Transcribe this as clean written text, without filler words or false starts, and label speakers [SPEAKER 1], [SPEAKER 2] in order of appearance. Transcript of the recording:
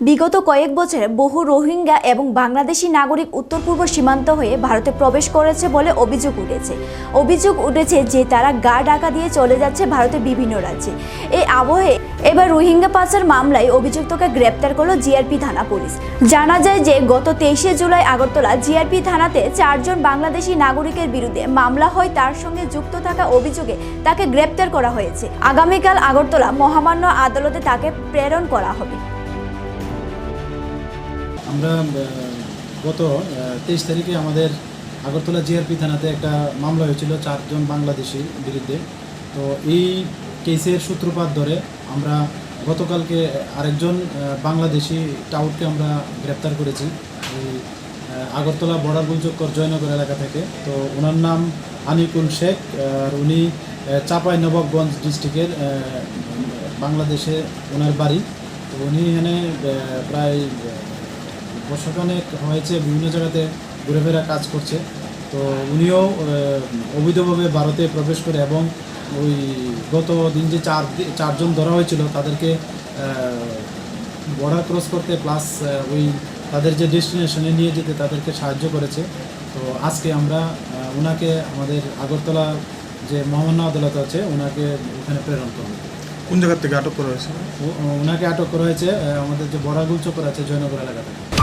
[SPEAKER 1] বিগত কয়েক বছরে বহু রোহিঙ্গা এবং বাংলাদেশি নাগরিক উত্তর পূর্ব সীমান্ত হয়ে ভারতে প্রবেশ করেছে বলে অভিযোগ উঠেছে যে তারা গা ঢাকা দিয়ে চলে যাচ্ছে ভারতের বিভিন্ন রাজ্যে। এই আবহে এবার রোহিঙ্গা পাচার মামলায় অভিযুক্তকে গ্রেপ্তার করল জিআরপি থানা পুলিশ। জানা যায় যে গত 23শে জুলাই আগরতলা জিআরপি থানাতে 4 জন বাংলাদেশি নাগরিকের বিরুদ্ধে মামলা হয়। তার সঙ্গে যুক্ত থাকা অভিযোগে তাকে গ্রেপ্তার করা হয়েছে। আগামীকাল আগরতলা মহামান্য আদালতে তাকে প্রেরণ করা হবে।
[SPEAKER 2] আমরা গত 23 তারিখে আমাদের আগরতলা জিআরপি থানাতে একটা মামলা হয়েছিল 4 জন বাংলাদেশি বিরুদ্ধে। তো এই কেসের সূত্রপাত ধরে আমরা গতকালকে আরেকজন বাংলাদেশি টাউটকে আমরা গ্রেপ্তার করেছি এই আগরতলা বর্ডার গুলচক্কর জয়নগর এলাকা থেকে। তো ওনার নাম আনিকুল শেখ, আর উনি চাঁপাইনবাবগঞ্জ ডিস্ট্রিক্টের বাংলাদেশে ওনার বাড়ি। তো উনি এখানে প্রায় বছরখানেক হয়েছে বিভিন্ন জায়গাতে ঘুরে ফেরা কাজ করছে। তো উনিও অবৈধভাবে ভারতে প্রবেশ করে এবং ওই গত দিন যে চারজন ধরা হয়েছিল তাদেরকে বর্ডার ক্রস করতে প্লাস ওই তাদের যে ডেস্টিনেশনে নিয়ে যেতে তাদেরকে সাহায্য করেছে। তো আজকে আমরা ওনাকে আমাদের আগরতলা যে মহামান্য আদালত আছে ওনাকে ওখানে প্রেরণ করব।
[SPEAKER 3] কোন জায়গা থেকে আটক করা হয়েছে?
[SPEAKER 2] ওনাকে আটক করা হয়েছে আমাদের যে বড়াগুল চক্কর আছে জয়নগর এলাকা থেকে।